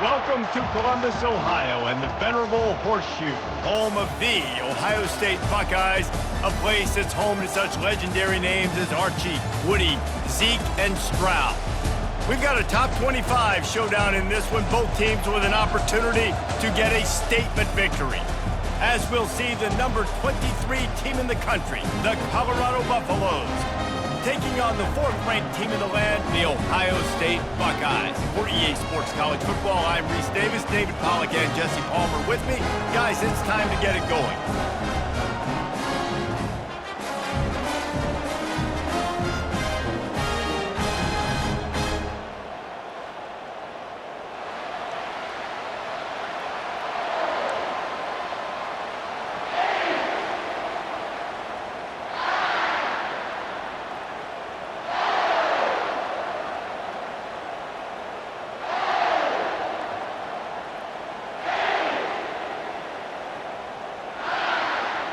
Welcome to Columbus, Ohio, and the venerable Horseshoe, home of the Ohio State Buckeyes, a place that's home to such legendary names as Archie, Woody, Zeke, and Stroud. We've got a top 25 showdown in this one, both teams with an opportunity to get a statement victory. As we'll see, the number 23 team in the country, the Colorado Buffaloes, taking on the fourth-ranked team in the land, the Ohio State Buckeyes. For EA Sports College Football, I'm Reese Davis, David Pollack, and Jesse Palmer with me. Guys, it's time to get it going.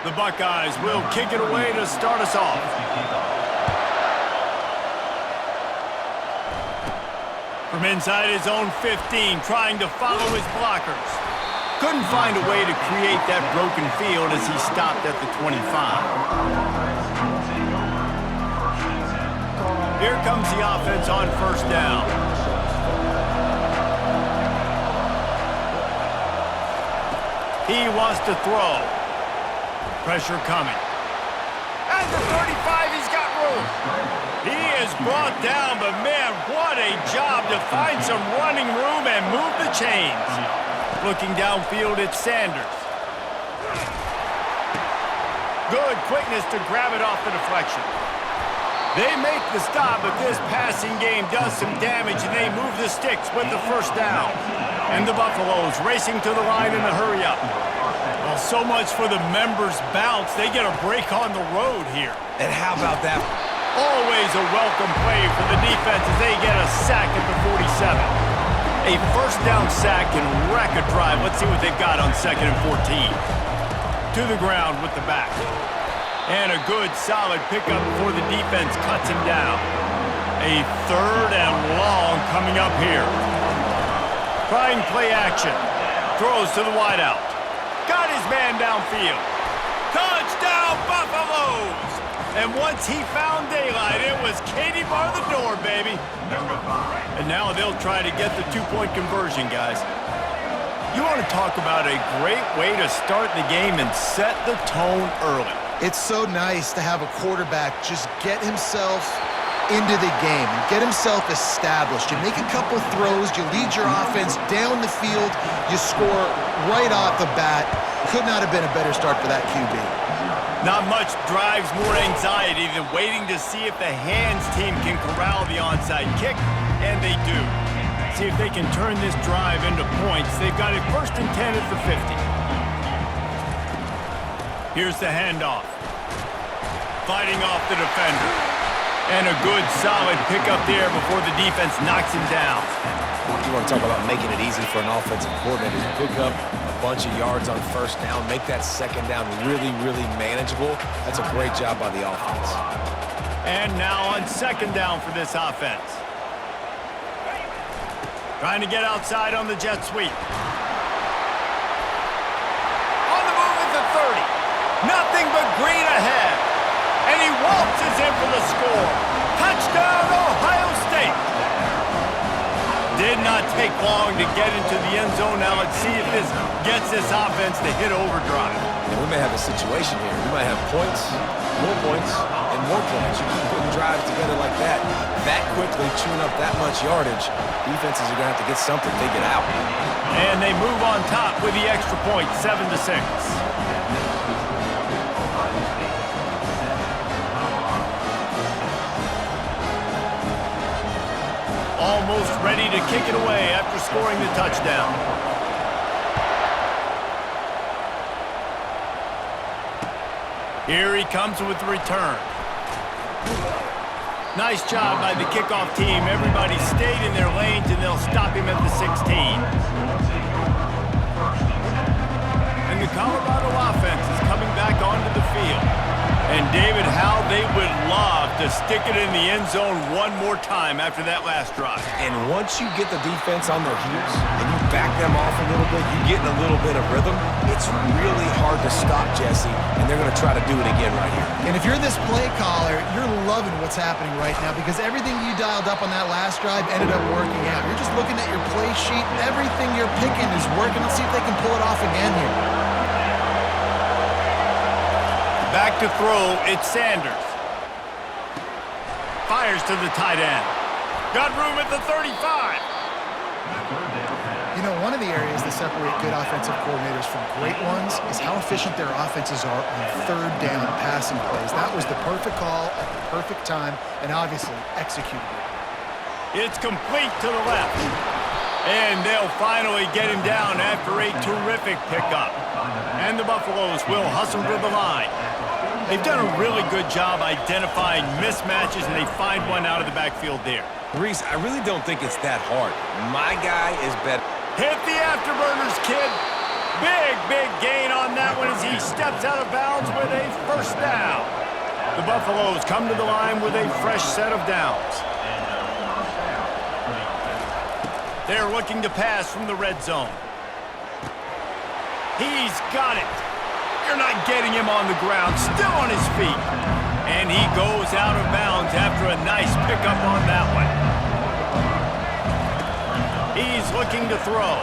The Buckeyes will kick it away to start us off. From inside his own 15, trying to follow his blockers. Couldn't find a way to create that broken field as he stopped at the 25. Here comes the offense on first down. He wants to throw. Pressure coming. At the 35, he's got room. He is brought down, but man, what a job to find some running room and move the chains. Looking downfield, it's Sanders. Good quickness to grab it off the deflection. They make the stop, but this passing game does some damage, and they move the sticks with the first down. And the Buffaloes racing to the line in the hurry-up. Well, so much for the members' bounce. They get a break on the road here. And how about that? Always a welcome play for the defense as they get a sack at the 47. A first down sack can wreck a drive. Let's see what they've got on 2nd and 14. To the ground with the back. And a good, solid pickup before the defense cuts him down. A 3rd and long coming up here. Trying play action. Throws to the wideout. Got his man downfield. Touchdown, Buffaloes! And once he found daylight, it was Katie bar the door, baby. And now they'll try to get the two-point conversion, guys. You want to talk about a great way to start the game and set the tone early. It's so nice to have a quarterback just get himself into the game and get himself established. You make a couple throws, you lead your offense down the field, you score right off the bat. Could not have been a better start for that QB. Not much drives more anxiety than waiting to see if the hands team can corral the onside kick, and they do. See if they can turn this drive into points. They've got it 1st and 10 at the 50. Here's the handoff. Fighting off the defender. And a good, solid pickup there before the defense knocks him down. You want to talk about making it easy for an offensive coordinator to pick up a bunch of yards on first down, make that second down really, really manageable. That's a great job by the offense. And now on 2nd down for this offense. Trying to get outside on the jet sweep. On the move at the 30. Nothing but green ahead. And he waltzes in for the score. Touchdown, Ohio State. Did not take long to get into the end zone. Now let's see if this gets this offense to hit overdrive. And we may have a situation here. We might have points, and more points. You keep putting drives together like that quickly, chewing up that much yardage, defenses are going to have to get something figured out. And they move on top with the extra point, 7-6. Almost ready to kick it away after scoring the touchdown. Here he comes with the return. Nice job by the kickoff team. Everybody stayed in their lanes, and they'll stop him at the 16. And the Colorado offense is coming back onto the field. And David, how they would love to stick it in the end zone one more time after that last drive. And once you get the defense on their heels and you back them off a little bit, you get in a little bit of rhythm, it's really hard to stop, Jesse, and they're going to try to do it again right here. And if you're this play caller, you're loving what's happening right now because everything you dialed up on that last drive ended up working out. You're just looking at your play sheet. Everything you're picking is working. Let's see if they can pull it off again here. Back to throw, it's Sanders. Fires to the tight end. Got room at the 35. You know, one of the areas that separate good offensive coordinators from great ones is how efficient their offenses are on third down passing plays. That was the perfect call at the perfect time and obviously executed it. It's complete to the left. And they'll finally get him down after a terrific pickup. And the Buffaloes will hustle to the line. They've done a really good job identifying mismatches, and they find one out of the backfield there. Reese, I really don't think it's that hard. My guy is better. Hit the afterburners, kid. Big gain on that one as he steps out of bounds with a first down. The Buffaloes come to the line with a fresh set of downs. They're looking to pass from the red zone. He's got it. You're not getting him on the ground, still on his feet. And he goes out of bounds after a nice pickup on that one. He's looking to throw.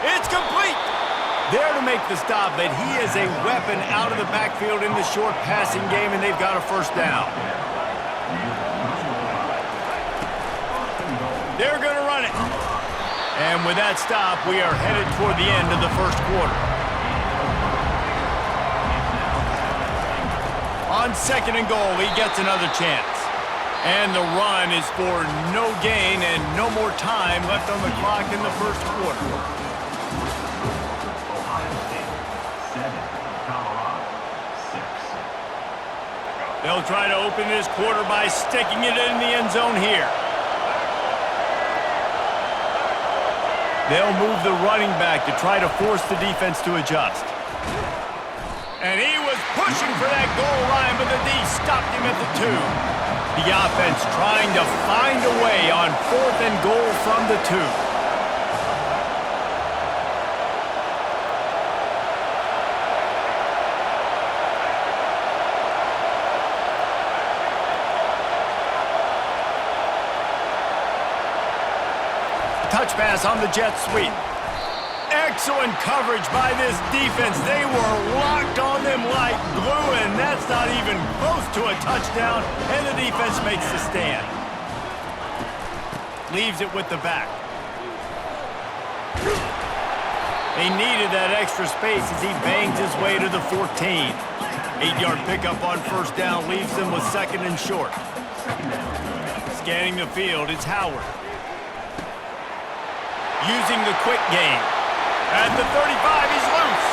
It's complete. There to make the stop, but he is a weapon out of the backfield in the short passing game, and they've got a first down. They're going to run it. And with that stop, we are headed toward the end of the first quarter. On second and goal, he gets another chance. And the run is for no gain and no more time left on the clock in the first quarter. They'll try to open this quarter by sticking it in the end zone here. They'll move the running back to try to force the defense to adjust. And he was pushing for that goal line, but the D stopped him at the 2. The offense trying to find a way on 4th and goal from the 2. Touch pass on the jet sweep. Excellent coverage by this defense. They were locked on them like glue, and that's not even close to a touchdown, and the defense makes the stand. Leaves it with the back. They needed that extra space as he bangs his way to the 14. 8-yard pickup on first down leaves them with second and short. Scanning the field, it's Howard. Using the quick game. At the 35, he's loose.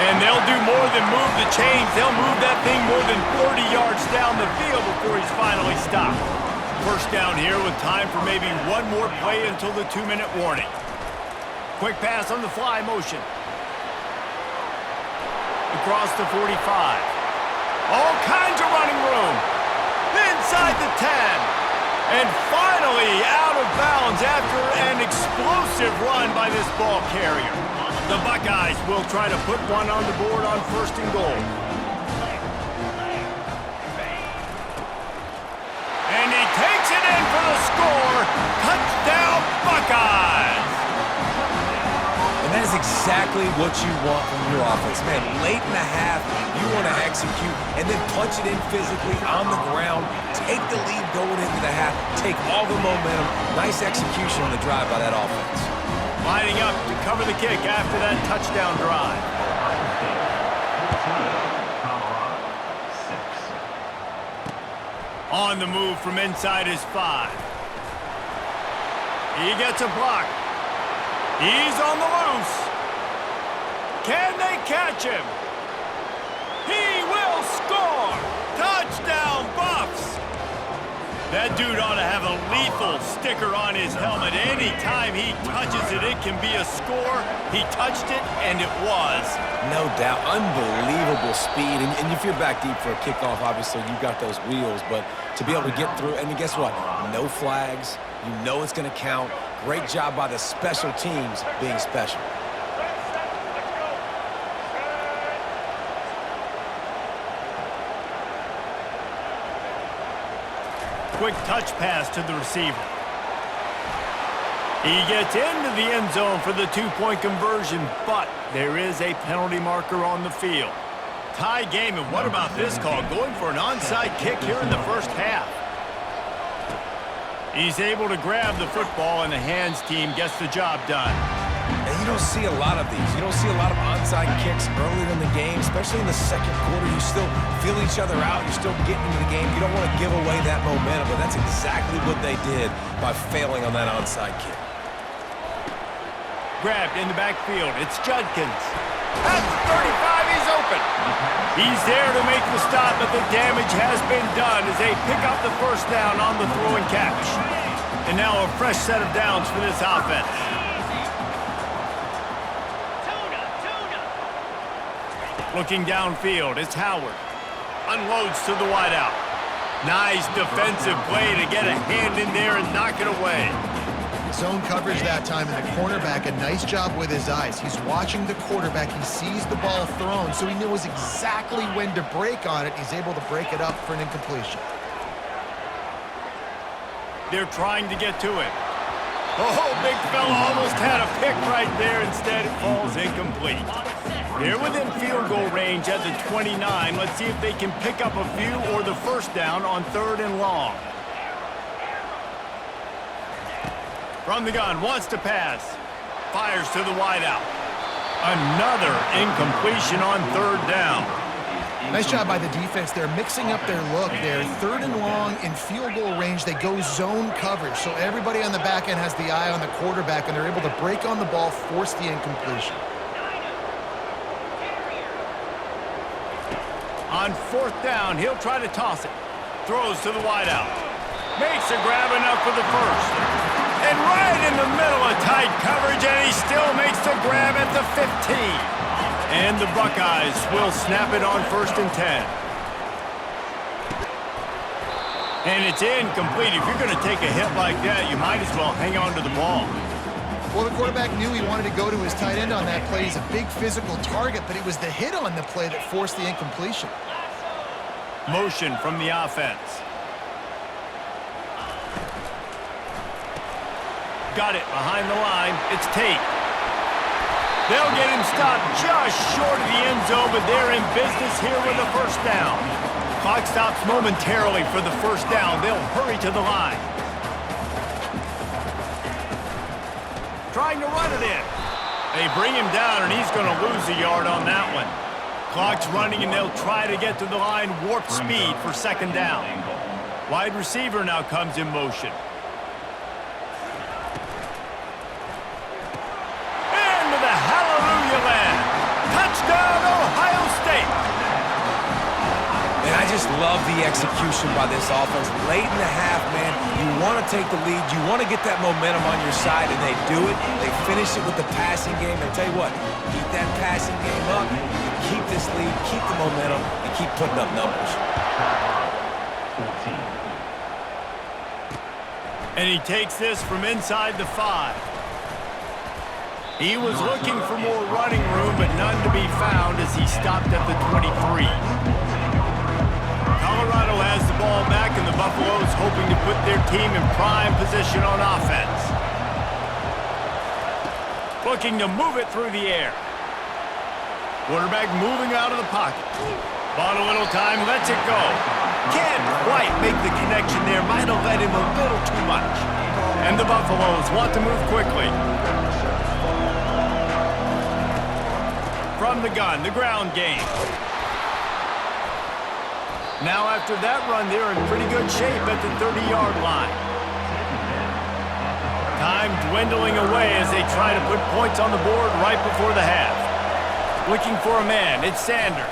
And they'll do more than move the chains. They'll move that thing more than 30 yards down the field before he's finally stopped. First down here with time for maybe one more play until the 2-minute warning. Quick pass on the fly motion. Across the 45. All kinds of running room. Inside the 10. And finally out of bounds after an explosive run by this ball carrier. The Buckeyes will try to put one on the board on first and goal. And he takes it in for the score. Touchdown, Buckeyes! And that is exactly what you want from your offense. Man, late in the half, you want to execute and then punch it in physically on the ground. Take the lead going into the half. Take all the momentum. Nice execution on the drive by that offense. Lining up to cover the kick after that touchdown drive. On the move from inside his 5. He gets a block. He's on the loose. Can they catch him? He will score! Touchdown, Buffs! That dude ought to have a lethal sticker on his helmet. Anytime he touches it, it can be a score. He touched it, and it was. No doubt. Unbelievable speed. And if you're back deep for a kickoff, obviously you got those wheels. But to be able to get through, and guess what? No flags. You know it's going to count. Great job by the special teams being special. Quick touch pass to the receiver. He gets into the end zone for the two-point conversion, but there is a penalty marker on the field. Tie game, and what about this call? Going for an onside kick here in the first half. He's able to grab the football, and the hands team gets the job done. And you don't see a lot of these. You don't see a lot of onside kicks earlier in the game, especially in the second quarter. You still feel each other out. You're still getting into the game. You don't want to give away that momentum, but that's exactly what they did by failing on that onside kick. Grabbed in the backfield. It's Judkins. At the 35, he's open. He's there to make the stop, but the damage has been done as they pick up the first down on the throw and catch. And now a fresh set of downs for this offense. Looking downfield, it's Howard. Unloads to the wideout. Nice defensive play to get a hand in there and knock it away. Zone coverage that time, and the cornerback, a nice job with his eyes. He's watching the quarterback. He sees the ball thrown, so he knows exactly when to break on it. He's able to break it up for an incompletion. They're trying to get to it. Oh, big fella almost had a pick right there. Instead, it falls incomplete. They're within field goal range at the 29. Let's see if they can pick up a few or the first down on 3rd and long. From the gun, wants to pass. Fires to the wideout. Another incompletion on 3rd down. Nice job by the defense. They're mixing up their look there. 3rd and long in field goal range. They go zone coverage. So everybody on the back end has the eye on the quarterback, and they're able to break on the ball, force the incompletion. On 4th down, he'll try to toss it. Throws to the wideout. Makes a grab enough for the first. And right in the middle of tight coverage, and he still makes the grab at the 15. And the Buckeyes will snap it on 1st and 10. And it's incomplete. If you're going to take a hit like that, you might as well hang on to the ball. Well, the quarterback knew he wanted to go to his tight end on that play. He's a big physical target, but it was the hit on the play that forced the incompletion. Motion from the offense. Got it behind the line. It's Tate. They'll get him stopped just short of the end zone, but they're in business here with a first down. Clock stops momentarily for the first down. They'll hurry to the line. Trying to run it in. They bring him down, and he's going to lose a yard on that one. Clock's running, and they'll try to get to the line, warp speed for 2nd down. Wide receiver now comes in motion. Into the hallelujah land. Touchdown, Ohio State. And I just love the execution by this offense. Late in the half, man, you want to take the lead. You want to get that momentum on your side, and they do it. They finish it with the passing game. And tell you what, keep that passing game up. Keep this lead, keep the momentum, and keep putting up numbers. And he takes this from inside the 5. He was looking for more running room, but none to be found as he stopped at the 23. Colorado has the ball back, and the Buffaloes hoping to put their team in prime position on offense. Looking to move it through the air. Quarterback moving out of the pocket. Bought a little time, lets it go. Can't quite make the connection there. Might have let him a little too much. And the Buffaloes want to move quickly. From the gun, the ground game. Now after that run, they're in pretty good shape at the 30-yard line. Time dwindling away as they try to put points on the board right before the half. Looking for a man, it's Sanders.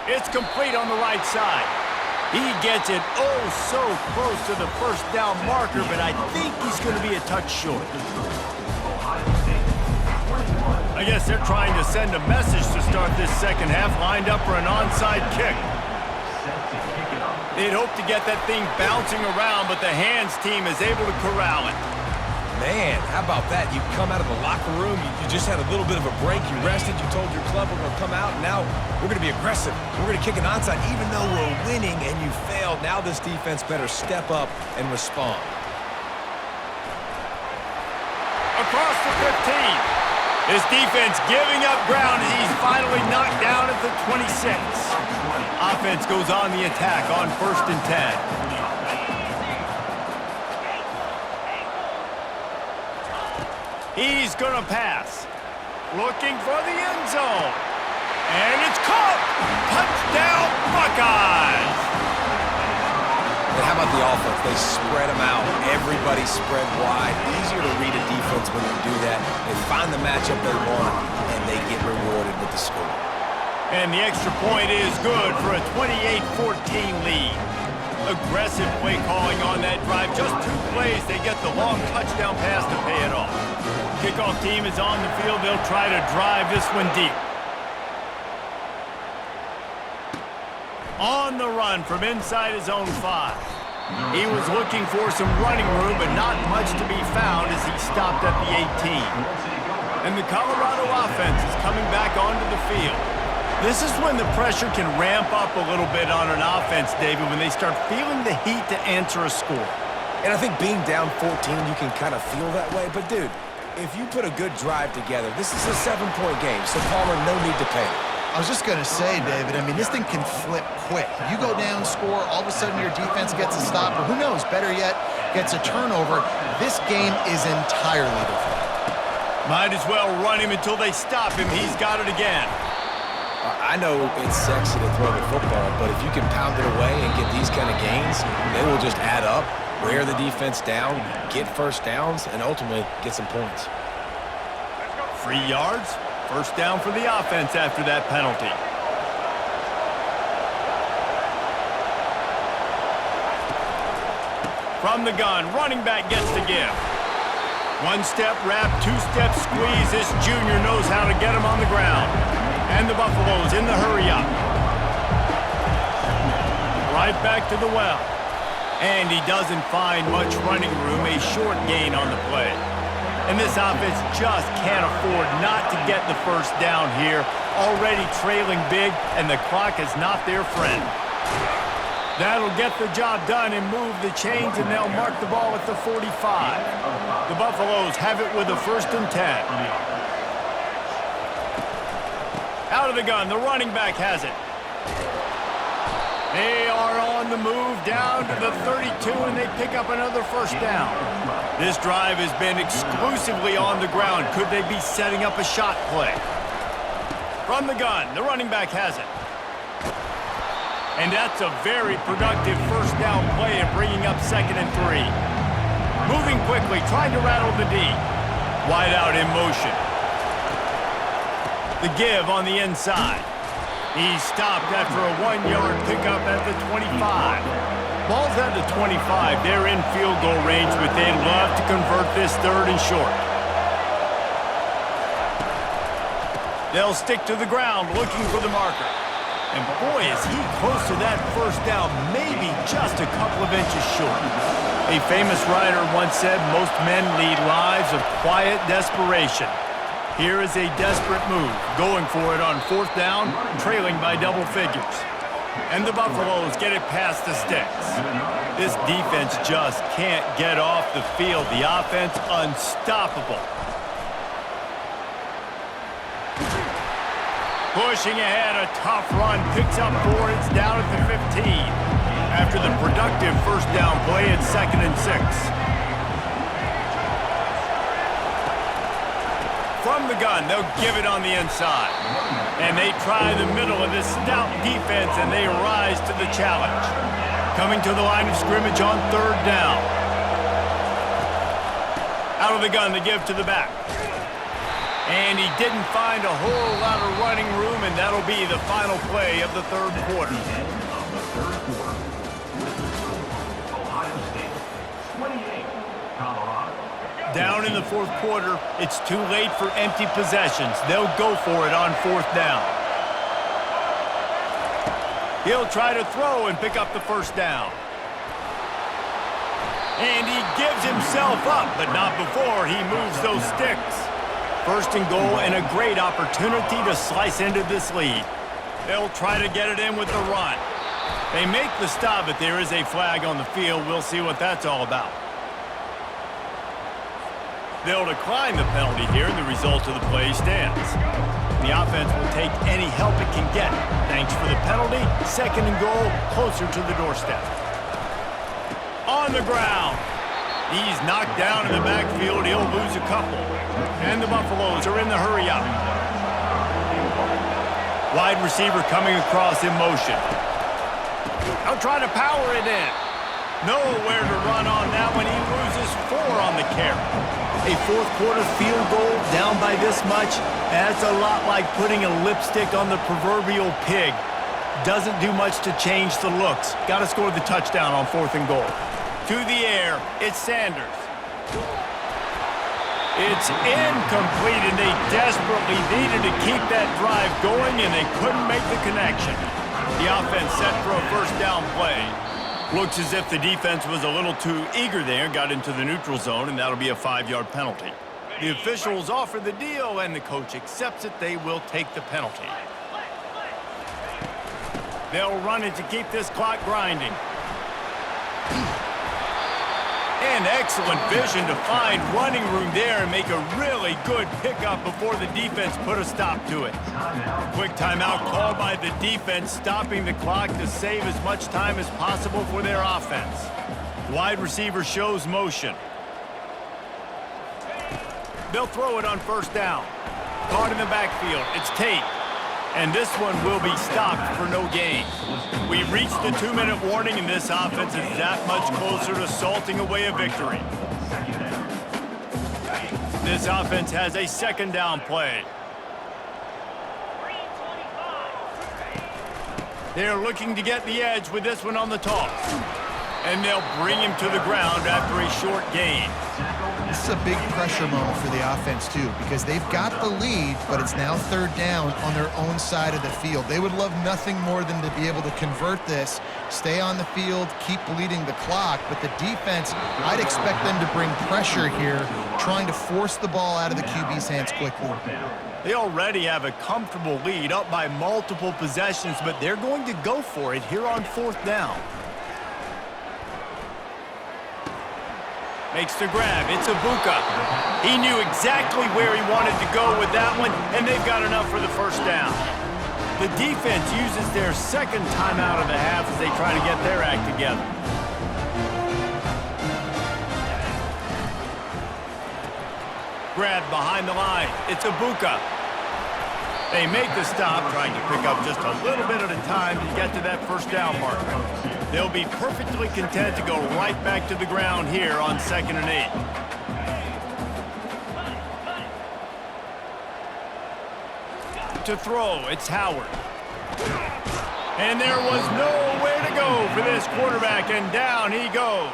It's complete on the right side. He gets it oh so close to the first down marker, but I think he's going to be a touch short. I guess they're trying to send a message to start this second half, lined up for an onside kick. They'd hope to get that thing bouncing around, but the hands team is able to corral it. Man, how about that? You come out of the locker room, you just had a little bit of a break, you rested, you told your club we're going to come out, and now we're going to be aggressive. We're going to kick an onside even though we're winning and you failed. Now this defense better step up and respond. Across the 15. This defense giving up ground as he's finally knocked down at the 26. Offense goes on the attack on 1st and 10. He's going to pass. Looking for the end zone. And it's caught. Touchdown, Buckeyes. And how about the offense? They spread them out. Everybody spread wide. Easier to read a defense when you do that. They find the matchup they want, and they get rewarded with the score. And the extra point is good for a 28-14 lead. Aggressive play calling on that drive. Just 2 plays, they get the long touchdown pass to pay it off. Kickoff team is on the field. They'll try to drive this one deep. On the run from inside his own 5. He was looking for some running room, but not much to be found as he stopped at the 18. And the Colorado offense is coming back onto the field. This is when the pressure can ramp up a little bit on an offense, David, when they start feeling the heat to answer a score. And I think being down 14, you can kind of feel that way. But, dude, if you put a good drive together, this is a 7-point game, so Palmer, no need to panic. I was just going to say, David, I mean, this thing can flip quick. You go down, score, all of a sudden your defense gets a stop, or who knows, better yet, gets a turnover. This game is entirely different. Might as well run him until they stop him. He's got it again. I know it's sexy to throw the football, but if you can pound it away and get these kind of gains, they will just add up, wear the defense down, get first downs, and ultimately get some points. 3 yards, first down for the offense after that penalty. From the gun, running back gets the give. 1-step wrap, 2-step squeeze. This junior knows how to get him on the ground. And the Buffaloes in the hurry-up. Right back to the well. And he doesn't find much running room, a short gain on the play. And this offense just can't afford not to get the first down here. Already trailing big, and the clock is not their friend. That'll get the job done and move the chains, and they'll mark the ball at the 45. The Buffaloes have it with a 1st and 10. Out of the gun, the running back has it. They are on the move down to the 32, and they pick up another first down. This drive has been exclusively on the ground. Could they be setting up a shot play? From the gun, the running back has it. And that's a very productive first down play and bringing up 2nd and 3. Moving quickly, trying to rattle the D. Wide out in motion. The give on the inside. He stopped after a 1-yard pickup at the 25. Ball's at the 25. They're in field goal range, but they'd love to convert this 3rd and short. They'll stick to the ground looking for the marker. And boy, is he close to that first down, maybe just a couple of inches short. A famous writer once said, most men lead lives of quiet desperation. Here is a desperate move, going for it on 4th down, trailing by double figures. And the Buffaloes get it past the sticks. This defense just can't get off the field. The offense unstoppable. Pushing ahead, a tough run, picks up 4, it's down at the 15. After the productive first down play, it's 2nd and 6. From the gun, they'll give it on the inside. And they try the middle of this stout defense, and they rise to the challenge. Coming to the line of scrimmage on 3rd down. Out of the gun, the give to the back. And he didn't find a whole lot of running room, and that'll be the final play of the 3rd quarter. down in the fourth quarter. It's too late for empty possessions. They'll go for it on fourth down. He'll try to throw and pick up the first down. And he gives himself up, but not before he moves those sticks. First and goal, and a great opportunity to slice into this lead. They'll try to get it in with the run. They make the stop, but there is a flag on the field. We'll see what that's all about. They'll decline the penalty here, and the result of the play stands. The offense will take any help it can get. Thanks for the penalty. Second and goal, closer to the doorstep. On the ground. He's knocked down in the backfield. He'll lose a couple. And the Buffaloes are in the hurry-up. Wide receiver coming across in motion. They'll try to power it in. Nowhere to run on that one. He loses 4 on the carry. A fourth quarter field goal down by this much, that's a lot like putting a lipstick on the proverbial pig. Doesn't do much to change the looks. Got to score the touchdown on fourth and goal. To the air, it's Sanders. It's incomplete, and they desperately needed to keep that drive going, and they couldn't make the connection. The offense set for a first down play. Looks as if the defense was a little too eager there, got into the neutral zone, and that'll be a 5-yard penalty. The officials offer the deal, and the coach accepts it. They will take the penalty. They'll run it to keep this clock grinding. And excellent vision to find running room there and make a really good pickup before the defense put a stop to it. Quick timeout called by the defense, stopping the clock to save as much time as possible for their offense. Wide receiver shows motion. They'll throw it on first down. Caught in the backfield. It's Tate. And this one will be stopped for no gain. We've reached the 2-minute warning, and this offense is that much closer to salting away a victory. This offense has a second down play. They're looking to get the edge with this one on the toss. And they'll bring him to the ground after a short gain. This is a big pressure moment for the offense, too, because they've got the lead, but it's now third down on their own side of the field. They would love nothing more than to be able to convert this, stay on the field, keep bleeding the clock, but the defense, I'd expect them to bring pressure here, trying to force the ball out of the QB's hands quickly. They already have a comfortable lead, up by multiple possessions, but they're going to go for it here on fourth down. Makes the grab. It's Ibuka. He knew exactly where he wanted to go with that one, and they've got enough for the first down. The defense uses their second timeout of the half as they try to get their act together. Grab behind the line. It's Ibuka. They make the stop, trying to pick up just a little bit at a time to get to that first down marker. They'll be perfectly content to go right back to the ground here on 2nd and 8. To throw, it's Howard. And there was nowhere to go for this quarterback, and down he goes.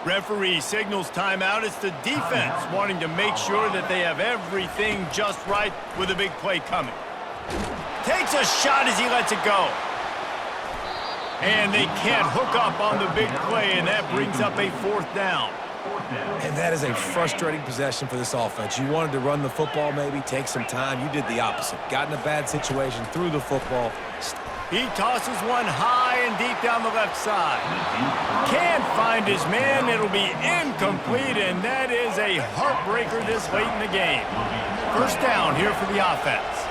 Referee signals timeout. It's the defense wanting to make sure that they have everything just right with a big play coming. Takes a shot as he lets it go. And they can't hook up on the big play, and that brings up a fourth down. And that is a frustrating possession for this offense. You wanted to run the football, maybe take some time. You did the opposite. Got in a bad situation, threw the football. He tosses one high and deep down the left side. Can't find his man. It'll be incomplete, and that is a heartbreaker this late in the game. First down here for the offense.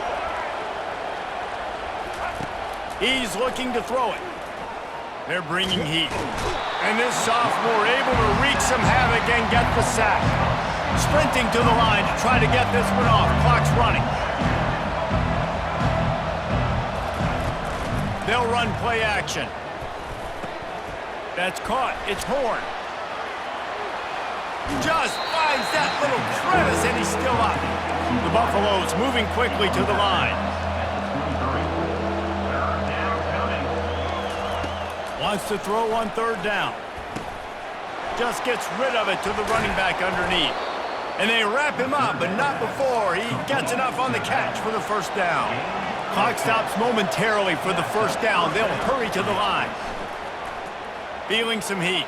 He's looking to throw it. They're bringing heat. And this sophomore able to wreak some havoc and get the sack. Sprinting to the line to try to get this one off. Clock's running. They'll run play action. That's caught. It's Horn. Just finds that little crevice, and he's still up. The Buffaloes moving quickly to the line. Wants to throw on third down. just gets rid of it to the running back underneath. And they wrap him up, but not before he gets enough on the catch for the first down. Clock stops momentarily for the first down. They'll hurry to the line. Feeling some heat.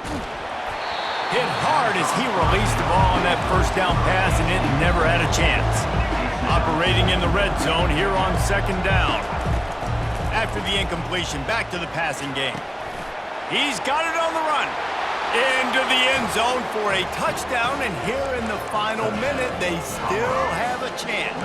Hit hard as he released the ball on that first down pass, and it never had a chance. Operating in the red zone here on second down. After the incompletion, back to the passing game. He's got it on the run. Into the end zone for a touchdown, and here in the final minute, they still have a chance.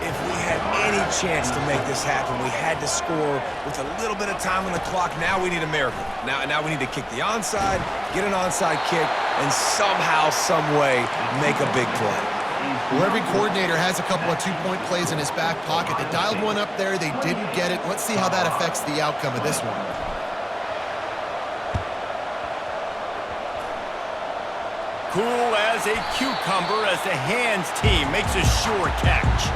If we had any chance to make this happen, we had to score with a little bit of time on the clock. Now we need a miracle. Now we need to kick the onside, get an onside kick, and somehow, some way, make a big play. Well, every coordinator has a couple of two-point plays in his back pocket. They dialed one up there. They didn't get it. Let's see how that affects the outcome of this one. Cool as a cucumber as the hands team makes a sure catch.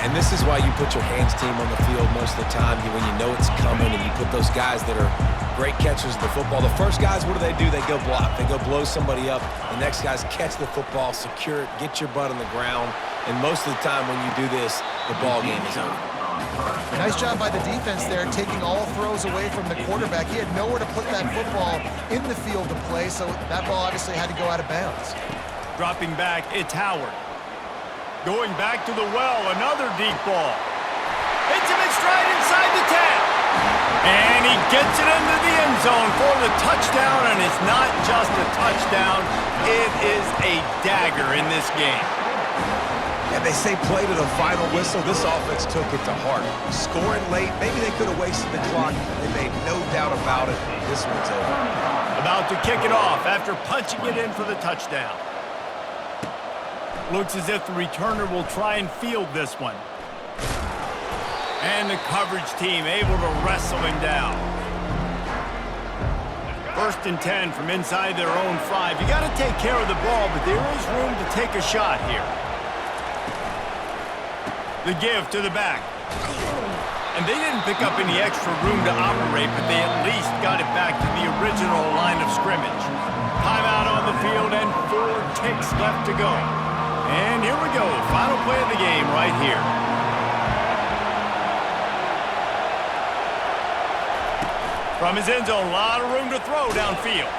And this is why you put your hands team on the field most of the time when you know it's coming, and you put those guys that are great catchers of the football. The first guys, what do? They go block. They go blow somebody up. The next guys catch the football, secure it, get your butt on the ground. And most of the time when you do this, the ball game is over. Nice job by the defense there, taking all throws away from the quarterback. He had nowhere to put that football in the field to play, so that ball obviously had to go out of bounds. Dropping back, it's Howard. Going back to the well, another deep ball. Hits him in stride inside the 10. And he gets it into the end zone for the touchdown, and it's not just a touchdown, it is a dagger in this game. And they say play to the final whistle. This offense took it to heart. Scoring late, maybe they could have wasted the clock. They made no doubt about it. This one's over. About to kick it off after punching it in for the touchdown. Looks as if the returner will try and field this one. And the coverage team able to wrestle him down. 1st and 10 from inside their own 5. You got to take care of the ball, but there is room to take a shot here. The give to the back. And they didn't pick up any extra room to operate, but they at least got it back to the original line of scrimmage. Timeout on the field and 4 ticks left to go. And here we go, final play of the game right here. From his end zone, a lot of room to throw downfield.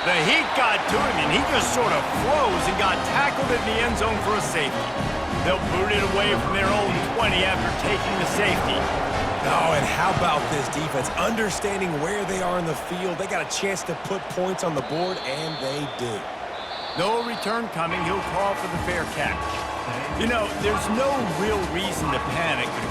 The heat got to him, and he just sort of froze and got tackled in the end zone for a safety. They'll boot it away from their own 20 after taking the safety. Oh, and how about this defense? Understanding where they are in the field. They got a chance to put points on the board, and they do. No return coming. He'll call for the fair catch. You know, there's no real reason to panic, but if